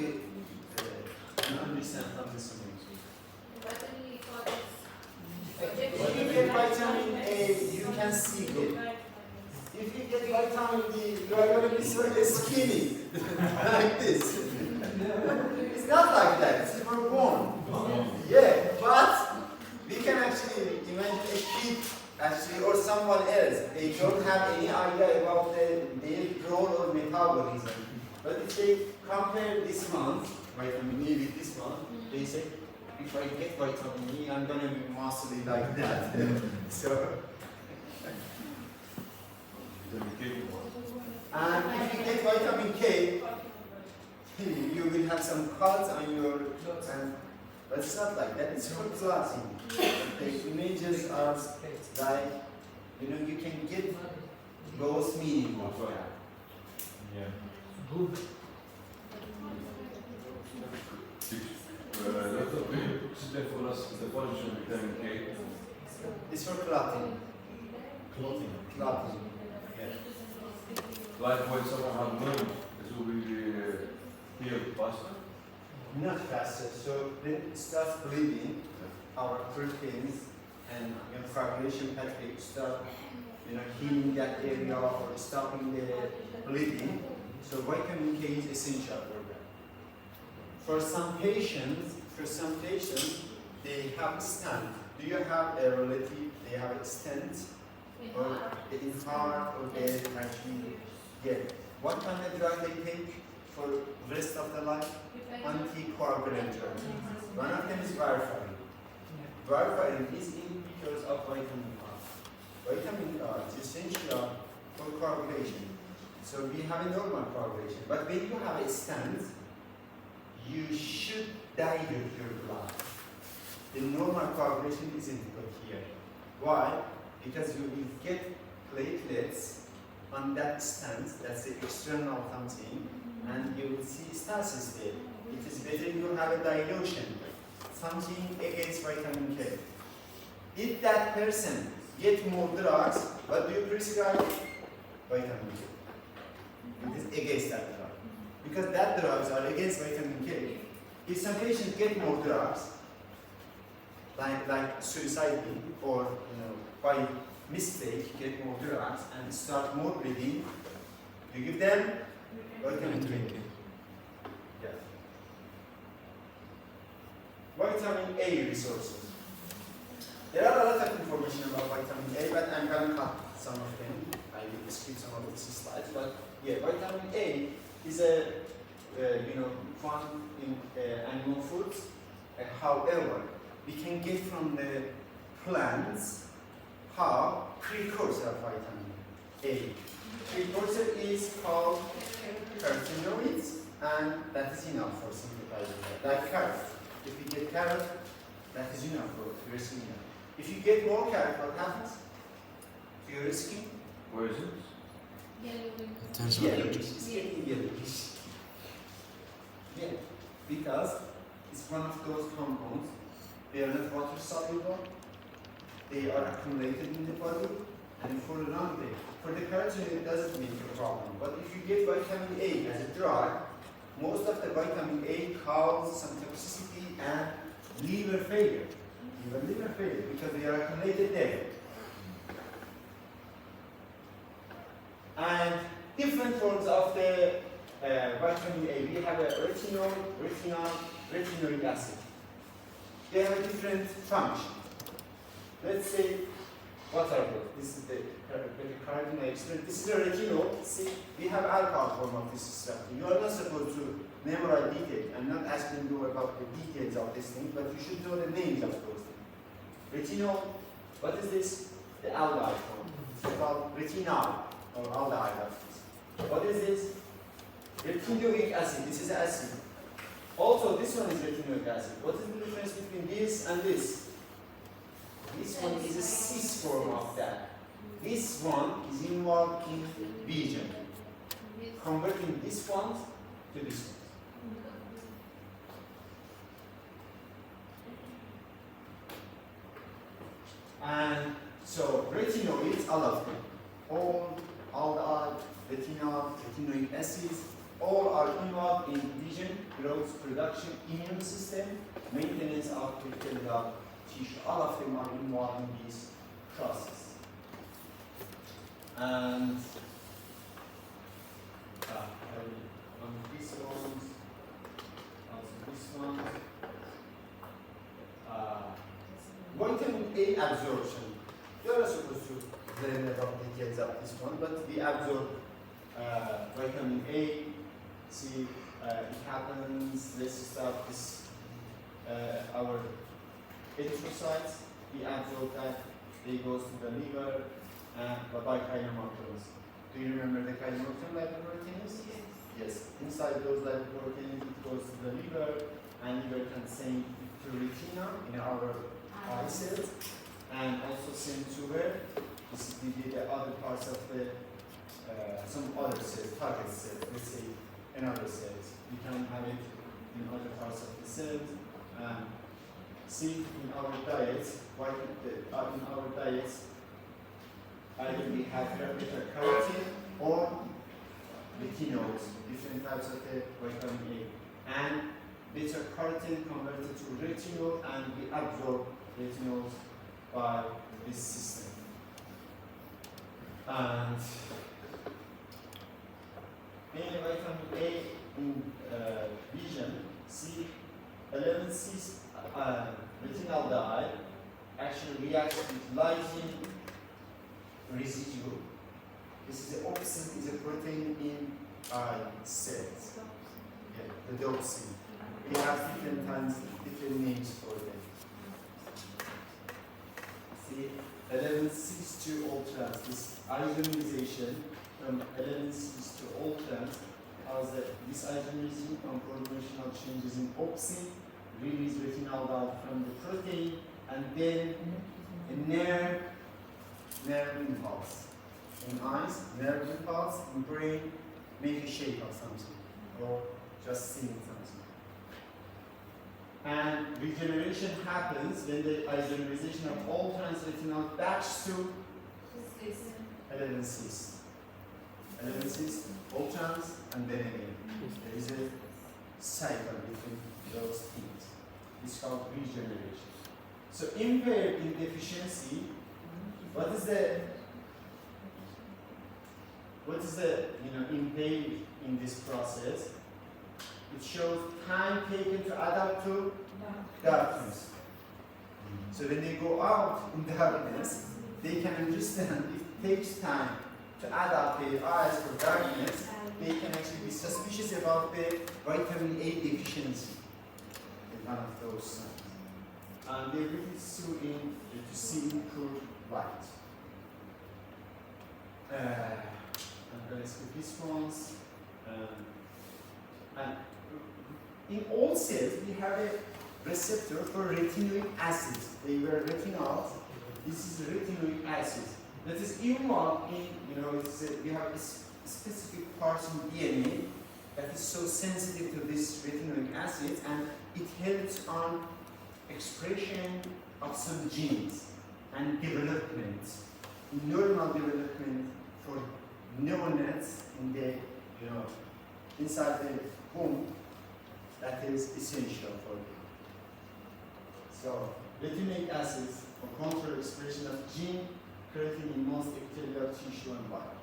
you understand from this one? If you get vitamin A, you can see it. If you get vitamin D, you are going to be so skinny, like this. It's not like that, it's for born. Yeah, but we can actually imagine a kid, actually, or someone else. They don't have any idea about their role or metabolism. But if they compare this one, vitamin E with this one, they say, if I get vitamin E, I'm going to be muscly like that. So, and if you get vitamin K, you will have some cuts on your clothes, but it's not like that. It's for clothing. The images are like, you can get both meaning of that. Yeah. Good. For us, the function of vitamin K. It's for clothing. Clothing. Yeah. Like when someone has wound, it will be healed faster. Not faster. So then it starts bleeding. Our proteins and coagulation pathway start, healing that area or stopping the bleeding. So vitamin K is essential for that. For some patients, they have a stent. Do you have a relative? They have a stent, or in heart, or they actually get. What kind of drug they take for the rest of their life? Anticoagulant drugs. One of them is warfarin. Warfarin is in because of vitamin R. Vitamin R is essential for coagulation. So we have a normal coagulation. But when you have a stent, you should dilute your blood. The normal coagulation isn't good here. Why? Because you will get platelets on that stent, that's the external something, and you will see stasis there. It is better you have a dilution, something against vitamin K. If that person gets more drugs, what do you prescribe? Vitamin K. It is against that drug. Because that drugs are against vitamin K. If some patients get more drugs, like suicide or by mistake get more drugs and start more bleeding, you give them vitamin K. Yeah. Vitamin A resources. There are a lot of information about vitamin A, but I'm going to cut some of them. I will skip some of these slides, but yeah, vitamin A is a found in animal foods. However, we can get from the plants how precursor of vitamin A. Precursor is called carotenoids, and that is enough for simplifying that. Like carrot. If you get carrot, that is enough for your skin. If you get more carrot, what happens to your skin? Where is it? Yellowish. It's getting yellowish. Yeah, because it's one of those compounds. They are not water soluble. They are accumulated in the body, and for a long day. For the carotenoid, it doesn't make a problem. But if you get vitamin A as a drug, most of the vitamin A causes some toxicity and liver failure. Liver failure because they are accumulated there. And different forms of the vitamin A. We have a retinoic acid. They have a different function. Let's say, what are those? This is the carotenoids. This is a retinol. See, we have alcohol form of this structure. You are not supposed to memorize details. I'm not asking you about the details of this thing, but you should know the names of those things. Retinol, what is this? The aldehyde form. It's called retinol or aldehyde of this. What is this? Retinoic acid. This is acid. Also, this one is retinoic acid. What is the difference between this and this? This one is a cis form of that. This one is involved in vision, converting this one to this one. And so retinoids, all of them, all aldehyde, retinol, retinoic acids, all are involved in vision, growth, production, immune system, maintenance of epithelial tissue. All of them are involved in this process. And on this one, also this one. Vitamin A absorption. You are supposed to learn about details of this one, but we absorb vitamin A. See, it happens. Let's start this. Our erythrocytes, we absorb that. They goes to the liver and by kinematodes. Do you remember the kinematon lipoproteins? Yes. Inside those lipoproteins, it goes to the liver, and liver can send it to retina in our eye cells, and also send to where? This will be the other parts of the some other cells, target cells. Let's say another cells. We can have it in other parts of the cells. See in our diets, either we have beta carotene or retinoids, different types of the vitamin A. And beta carotene converted to retinol, and we absorb retinols by this system. And vitamin A in vision, see 11-cis retinal dye actually reacts with lysine residue. This is the opsin, is a protein in eye cells. Yeah, the dopsin. We have different times, different names for them. See, 11-cis to all trans. This isomerization from 11-cis to all trans causes this isomerization conformational changes in opsin, release retinal dye from the protein, and then a nerve impulse. In eyes, nerve impulse, in brain, make a shape of something, or just seeing something. And regeneration happens when the isomerization of all trans retinal backs to 11-cis. 11-cis, all trans, and then again. There is a cycle between those things. It's called regeneration. So impaired in deficiency, what is the impaired in this process? It shows time taken to adapt to darkness. So when they go out in darkness, they can understand it takes time to adapt their eyes for darkness. They can actually be suspicious about the vitamin A deficiency in one of those signs. And they really to see improved light. I'm going to skip this ones. And in all cells, we have a receptor for retinoic acid. They were retinols. This is retinoic acid. That is involved in, we have a specific part in DNA that is so sensitive to this retinoic acid, and it helps on expression of some genes and development, normal development for neonates in the, inside the womb. That is essential for them. So, retinoic acids for control expression of gene creating in most epithelial tissue and body.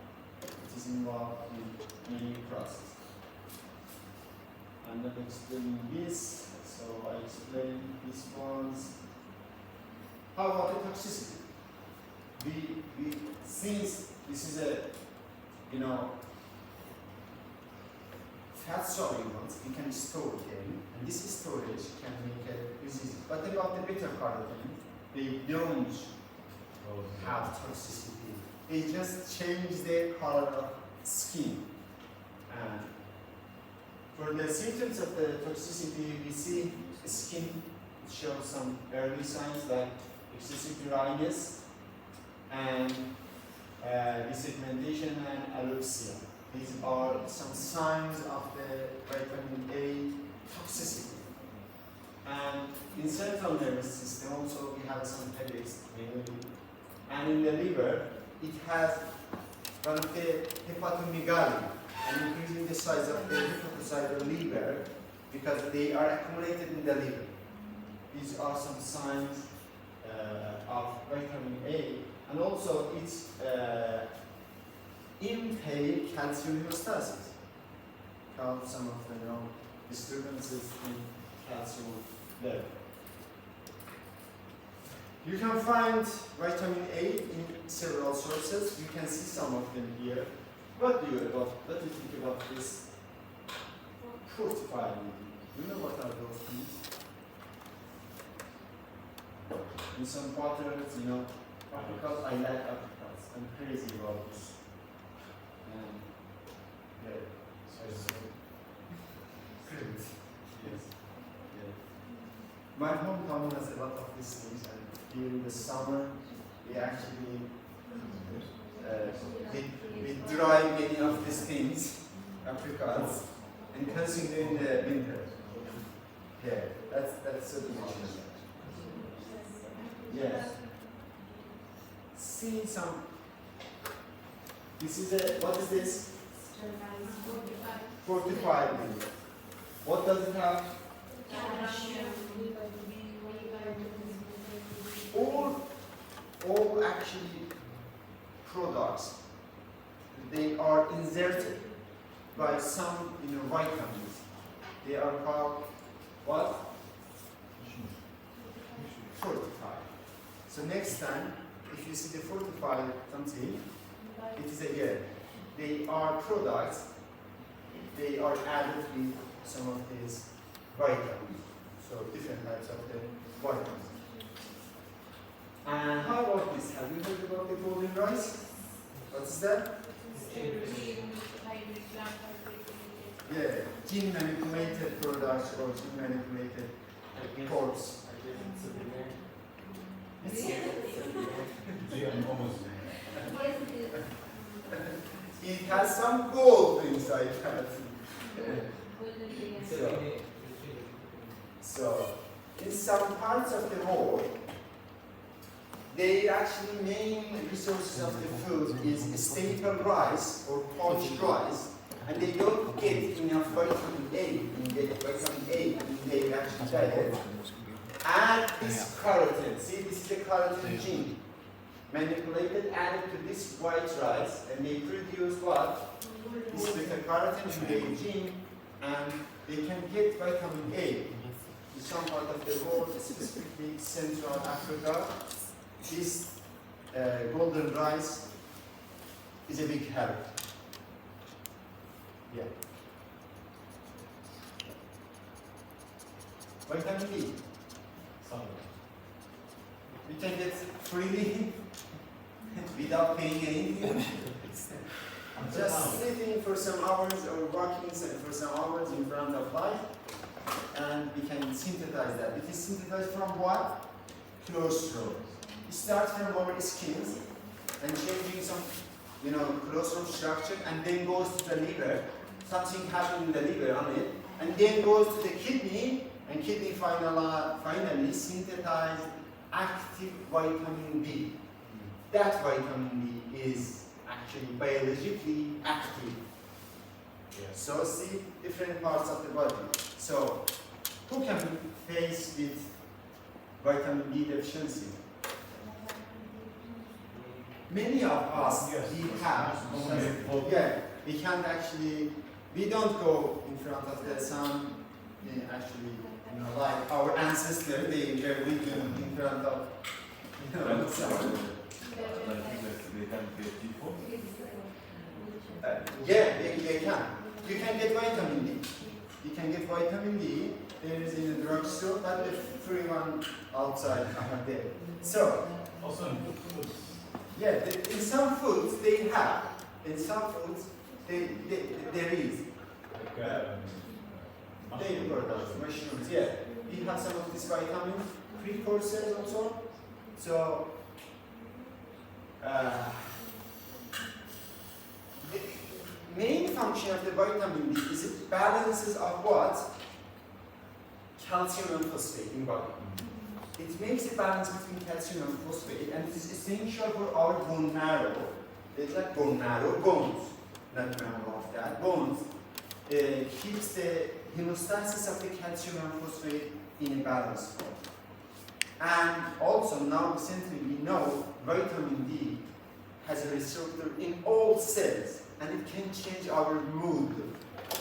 It is involved in many processes. I'm not explaining this, so I explain these ones. How about the toxicity? Since this is a, fat solubles, we can store them, and this storage can make a disease. But about the beta carotene, they don't have toxicity. They just change the color of skin. And for the symptoms of the toxicity, we see skin shows some early signs like excessive dryness and desegmentation and alopecia. These are some signs of the vitamin A toxicity. And in central nervous system also we have some headaches mainly. And in the liver, it has one of the hepatomegaly. and increasing the size of the hepatocyte liver because they are accumulated in the liver. These are some signs of vitamin A, and also its intake calcium homeostasis. Cause some of the disturbances in calcium level. You can find vitamin A in several sources. You can see some of them here. What do you think about this fortified? You know what are those things? In some waters, apricots, I like apricots. I'm crazy about this. Yeah. Great. Yes. Yeah. My hometown has a lot of these things, and during the summer, we actually we dry many of these things, apricots, and consume them in the winter. Yeah, that's so delicious. Yes. See some. This is what is this? Fortified milk. What does it have? All actually products, they are inserted by some vitamins. They are called what? Fortified. So next time, if you see the fortified something, it is again, they are products, they are added with some of these vitamins. So different types of the vitamins. And how about this? Have you heard about the golden rice? What is that? Yeah, gene manipulated products or gene manipulated crops. It has some gold inside. So, in some parts of the world, they actually main resources of the food is staple rice or poached rice, and they don't get enough vitamin A in their actual diet. Add this carotene. See, this is the carotene gene. Manipulated, added to this white rice, and they produce what? This beta-carotene in their gene, and they can get vitamin A. In some part of the world, specifically Central Africa, this golden rice is a big help. Yeah. Vitamin D. We can get freely without paying anything. Just sitting for some hours or walking for some hours in front of light, and we can synthesize that. It is synthesized from what? Cholesterol. It starts from our skins and changing some, cholesterol structure, and then goes to the liver. Something happens in the liver on it, and then goes to the kidney, and kidney finally synthesize active vitamin B. That vitamin B is actually biologically active. Yeah. So see different parts of the body. So who can be faced with vitamin B deficiency? Many of us, we have. Yeah, we can't actually, we don't go in front of the sun, actually, like our ancestors, they were living in front of the sun. They can get people. Yeah, they can. You can get vitamin D. You can get vitamin D. There is in the drugstore, but the free one outside are there. So, Also in foods. yeah, in some foods they have. In some foods there is. Dairy products, mushrooms, yeah. We have some of these vitamin precursors also. So, the main function of the vitamin D is it balances of what? Calcium and phosphate in body. It makes a balance between calcium and phosphate, and it is essential for our bone marrow. It's like bone marrow, bones. not member of that, bones, keeps the hemostasis of the calcium and phosphate in a balanced form. And also now recently we know vitamin D has a receptor in all cells and it can change our mood.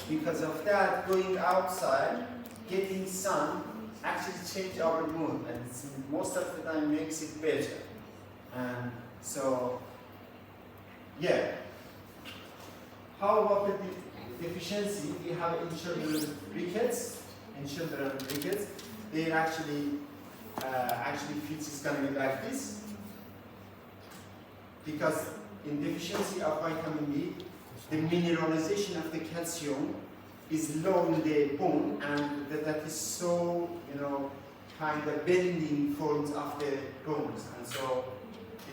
Because of that, going outside, getting sun, actually change our mood and most of the time makes it better. And so, yeah. How about the deficiency we have in children rickets? In children rickets, they actually feeds is going to be like this. Because in deficiency of vitamin D, the mineralization of the calcium is low in the bone, and that is so, kind of bending forms of the bones, and so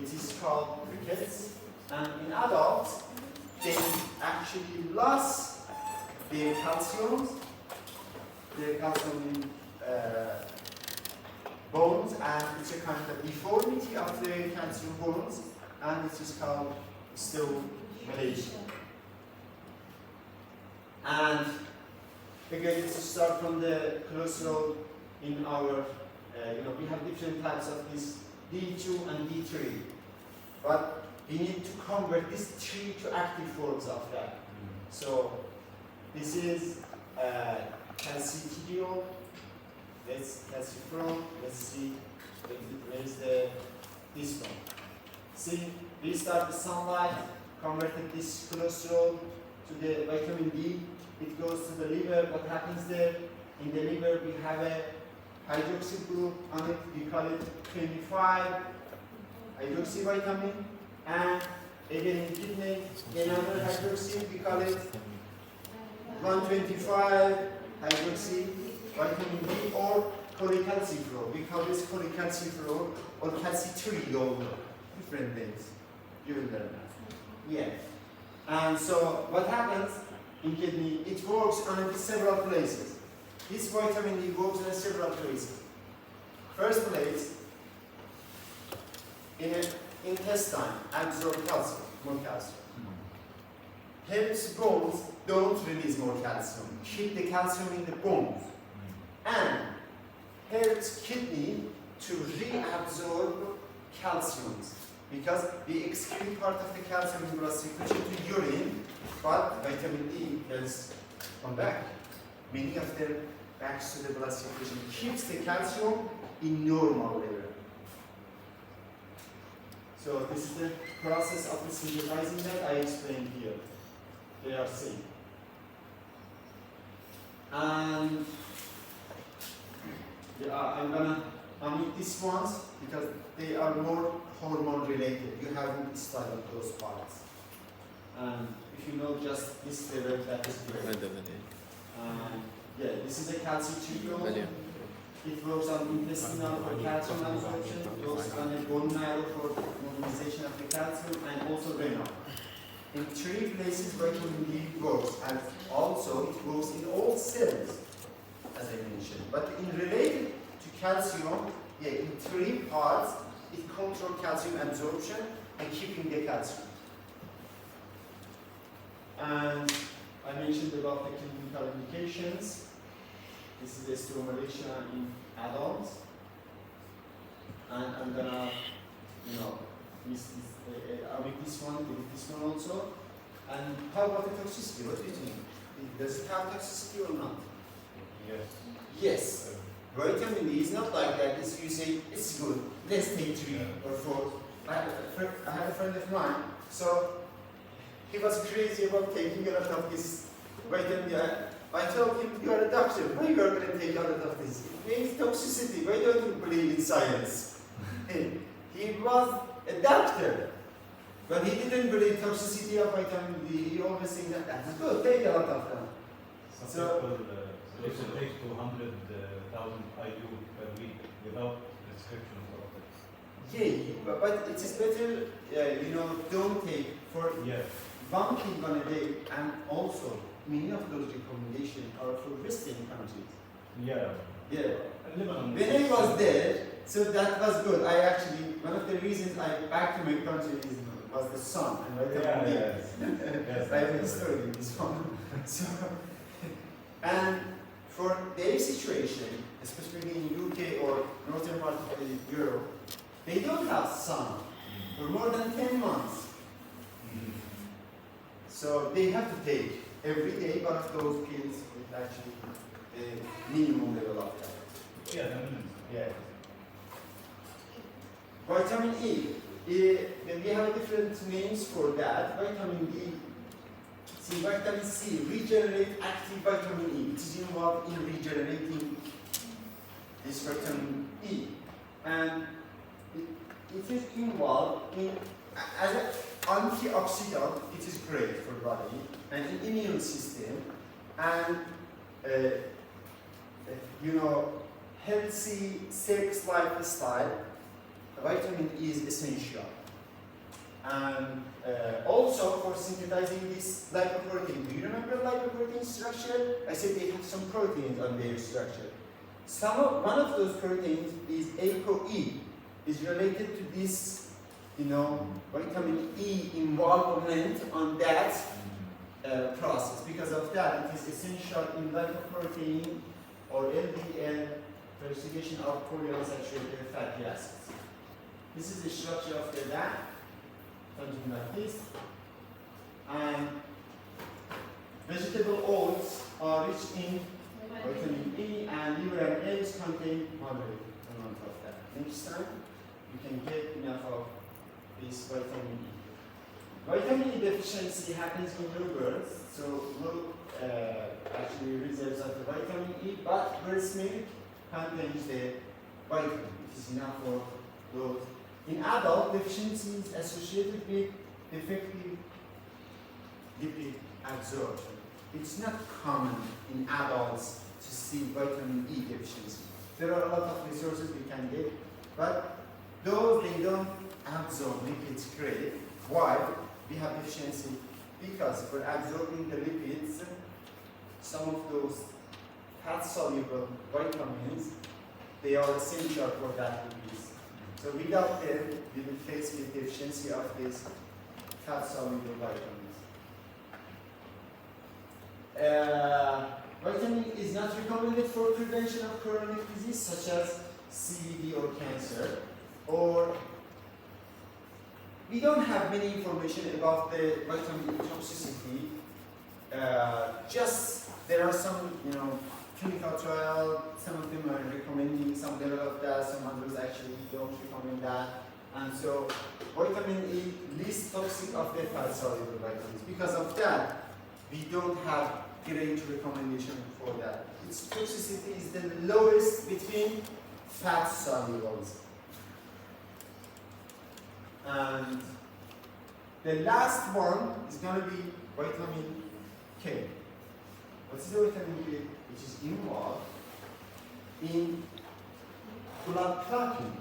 it is called rickets. And in adults, they actually lost their calcium in bones, and it's a kind of deformity of the calcium bones, and it is called still Malaysia. And again, to start from the cholesterol in our, we have different types of this D2 and D3, but we need to convert these 3 to active forms of that. So this is calcitriol, that's calciferol, let's see, where is this one. See, we start the sunlight, converted this cholesterol to the vitamin D, it goes to the liver. What happens there? In the liver we have a hydroxy group on it, we call it 25 hydroxy vitamin, and again in kidney, another hydroxy, we call it 125 hydroxy vitamin D, or cholecalciferol. We call this cholecalciferol or calcitriol, different things. You will learn that. Yeah. And so what happens in kidney? It works on several places. This vitamin D works on several places. First place, in an intestine, absorb calcium, more calcium. Helps bones don't release more calcium. Keep the calcium in the bones. And helps kidney to reabsorb calciums. Because we excrete part of the calcium in blood circulation to urine, but vitamin D has come back. Many of them back to the blood circulation. Keeps the calcium in normal level. So this is the process of the synthesizing that I explained here. They are same. And I'm gonna omit these ones because they are more hormone related. You haven't studied those parts. And if you know just this level, that is great. Yeah, this is a calcitriol. It works on intestinal for calcium absorption. It works on the bone marrow for mobilization of the calcium, and also renal. In 3 places vitamin D works, and also it works in all cells, as I mentioned. But in related to calcium, yeah, in 3 parts, it controls calcium absorption and keeping the calcium. And I mentioned about the clinical indications. This is a stimulation in adults. And I'm gonna, omit this one, delete this one also. And how about the toxicity? What do you think? Does it have toxicity or not? Yes. Yes. Vitamin D is not like that. It's, you say it's good. Let's take 3 or 4. I had a friend of mine. So he was crazy about taking a lot of this vitamin D. I told him, you are a doctor. Why you are going to take a lot of this? It means toxicity. Why don't you believe in science? He was a doctor, but he didn't believe toxicity of vitamin D. He always think that that's good. Take a lot of them. So If it takes 200,000 IU per week without prescription of it. yeah, but it is better, don't take for one thing on a day, and also many of those recommendations are for Western countries. Yeah. Yeah. Lebanon. When I was there, so that was good. One of the reasons I back to my country is was the sun and vitamin Yeah, D. yes. I have a story in this one. So, and for their situation, especially in UK or northern part of Europe, they don't have sun for more than 10 months. So they have to take every day one of those pills with actually the minimum level of that. Yeah, definitely. Yeah. Vitamin E. Then we have different names for that. Vitamin D. See, vitamin C, regenerate active vitamin E. It is involved in regenerating this vitamin E. And it is involved in, as an antioxidant, it is great for body and in immune system. And, you know, healthy sex lifestyle, vitamin E is essential. And also for synthesizing this lipoprotein. Do you remember lipoprotein structure? I said they have some proteins on their structure. One of those proteins is ApoE, is related to this, you know, vitamin E involvement on that process. Because of that, it is essential in lipoprotein or LDL purification of polyunsaturated fatty acids. This is the structure of the lab, something like this. And vegetable oils are rich in vitamin E, and liver and eggs contain moderate amount of that. Next time, you can get enough of this vitamin E. Vitamin E deficiency happens in yogurt, so low actually reserves of the vitamin E, but breast milk contains the vitamin. It is enough for those. In adult, deficiency is associated with defective lipid absorption. It's not common in adults to see vitamin E deficiency. There are a lot of resources we can get, but those they don't absorb lipids great. Why? We have deficiency because for absorbing the lipids, some of those fat-soluble vitamins, they are essential for that lipids. So without them, we will face with deficiency of these fat-soluble vitamins. Vitamin E is not recommended for prevention of chronic disease such as CVD or cancer, or we don't have many information about the vitamin E toxicity. Just there are some, you know, clinical trial. Some of them are recommending some level of that. Some others actually don't recommend that. And so, vitamin E least toxic of the fat-soluble vitamins. Because of that, we don't have great recommendation for that. Its toxicity is the lowest between fat solubles. And the last one is going to be vitamin K. What is the vitamin K? Which is involved in blood clotting.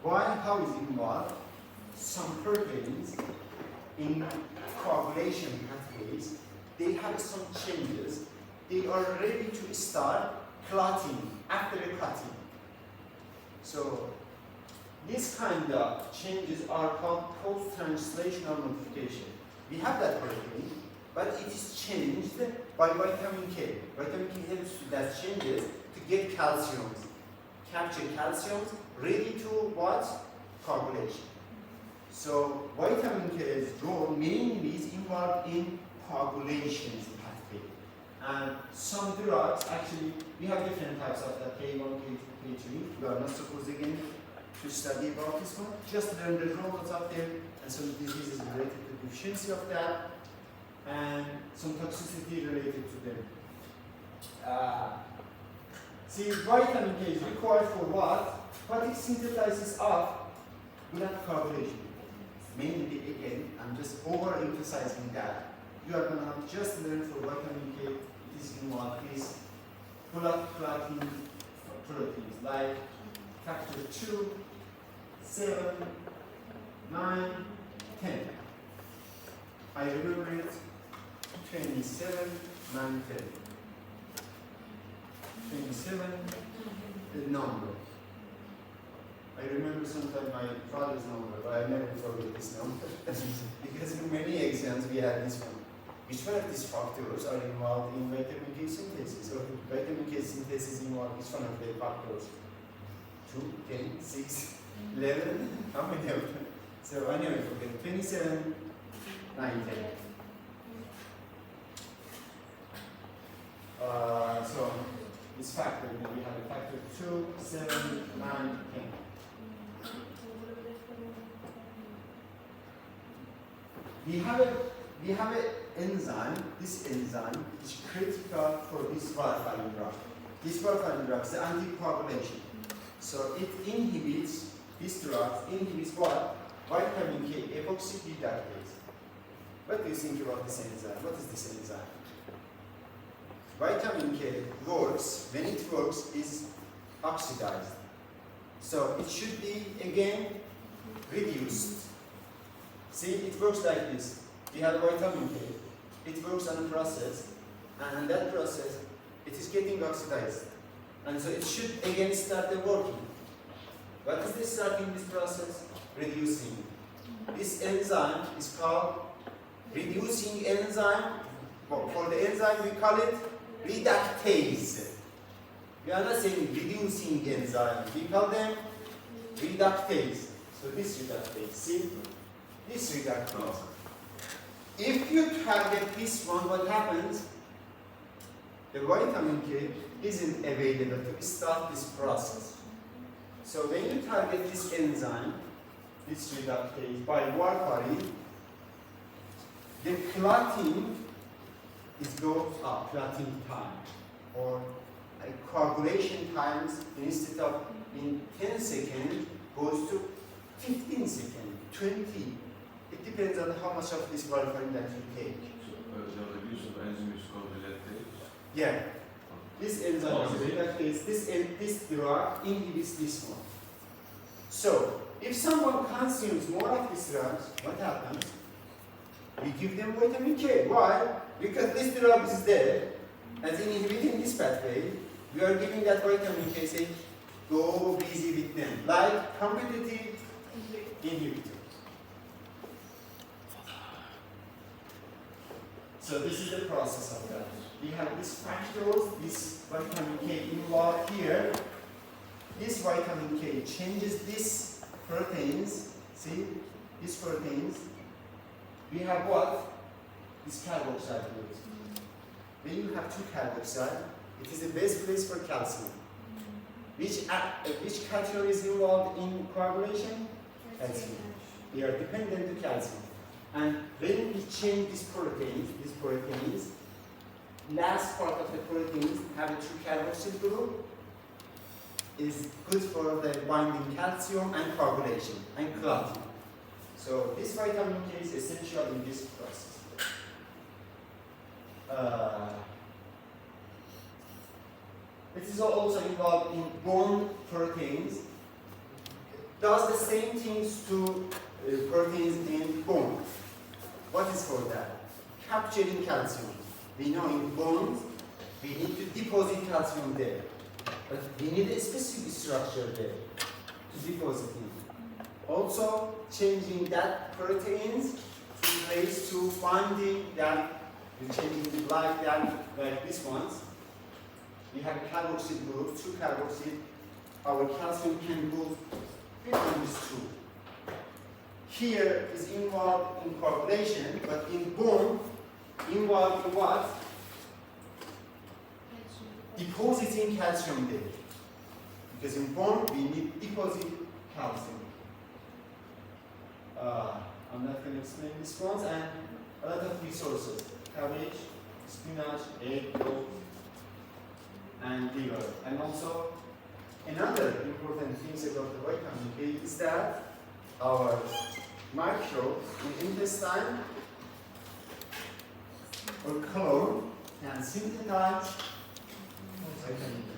Why? How is it involved? Some proteins in coagulation pathways, they have some changes. They are ready to start clotting after the clotting. So these kind of changes are called post-translational modification. We have that protein, but it is changed by vitamin K. Vitamin K helps with that changes to get calciums, capture calciums, ready to what? Coagulation. So vitamin K's role mainly is involved in coagulation pathway. And some drugs, actually, we have different types of that, K1, K2, K3. We are not supposed again to study about this one. Just learn the roles up there and some diseases related to deficiency of that and some toxicity related to them. See, vitamin K is required for what? What is synthesis of blood coagulation? Mainly, again, I'm just overemphasizing that. You are going to just learn for vitamin K, it is involved is blood clotting proteins like factor 2, 7, 9, 10. I remember it, 27, 9, 10. 27, the number. I remember sometimes my father's number, but I never forget this number. Because in many exams we had this one. Which one of these factors are involved in vitamin K synthesis? Or vitamin K synthesis involved which one of the factors? 2, 10, 6, 11? How many of them? So I never forget. 27, 9, 10. So this factor, we have a factor 2, 7, 9, 10. We have an enzyme. This enzyme is critical for this warfarin drug. This warfarin drug is anticoagulation. So it inhibits, this drug inhibits what? Vitamin K epoxy reductase. What do you think about this enzyme? What is this enzyme? Vitamin K works, when it works, is oxidized. So it should be again reduced. See, it works like this. We have vitamin K, it works on a process, and in that process, it is getting oxidized. And so it should again start the working. What is this starting this process? Reducing. This enzyme is called reducing enzyme. Well, for the enzyme we call it reductase. We are not saying reducing enzyme, we call them reductase. So this reductase, see? This reductase. If you target this one, what happens? The vitamin K isn't available to start this process. So when you target this enzyme, this reductase by warfarin, the clotting is goes up, clotting time, or coagulation times instead of in 10 seconds goes to 15 seconds, 20. It depends on how much of this warfarin that you take. The use of enzyme is called reductase. Yeah. This enzyme is reductase. This drug inhibits this one. So, if someone consumes more of these drugs, what happens? We give them vitamin K. Why? Because this drug is there, and inhibiting this pathway, we are giving that vitamin K, say, go busy with them, like competitive inhibitors. So this is the process of that. We have these factors, this vitamin K involved here. This vitamin K changes these proteins. See, these proteins. We have what? This carboxyl group. When you have two carboxyl, it is the best place for calcium. Which cation is involved in coagulation? Calcium. They are dependent to calcium. And when we change these proteins, last part of the proteins have a two carboxyl group, is good for the binding calcium and coagulation and clotting. So this vitamin K is essential in this process. It is also involved in bone proteins. Does the same things to proteins in bone. What is for that? Capturing calcium. We know in bones, we need to deposit calcium there. But we need a specific structure there to deposit it. Also, changing that proteins to place to binding that, changing it like that, like these ones. We have a carboxyl group, two carboxyl. Our calcium can move between these two. Here is involved in coagulation, but in bone, involved in what? Depositing calcium there. Because in bone, we need deposit calcium. I'm not going to explain this one, and a lot of resources. Cabbage, spinach, egg, yolk, and liver. And also, another important thing about the vitamin K is that our microbes in intestine or colon can synthesize vitamin K.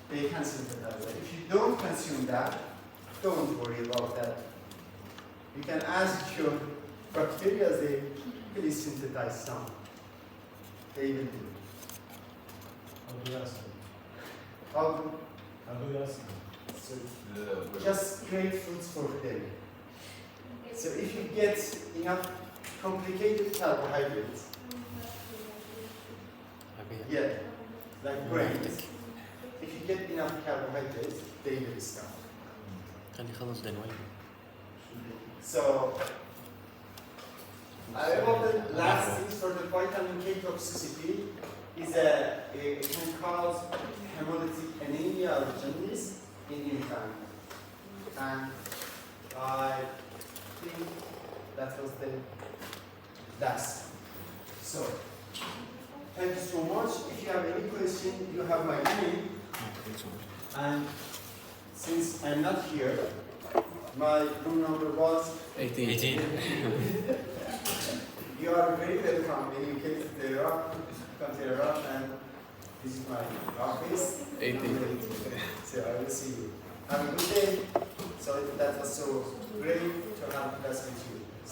They can synthesize that. If you don't consume that, don't worry about that. You can ask your bacteria, they please synthesize some. They will do. How do you ask them? How do? How do you ask them? So The, just great foods for them. So if you get enough complicated carbohydrates, yeah, like grains, if you get enough carbohydrates, they will stop. خلي يخلص دلوقتي. So, about the last things for the vitamin K toxicity is it can cause hemolytic anemia or jaundice in infant. And I think that was the last. So, thank you so much. If you have any question, you have my name. And since I'm not here, my room number was 18. You are very welcome when you came to Tehran, come to Tehran, and this is my office. 18. So I will see you. Have a good day. So that was so great to have class with you.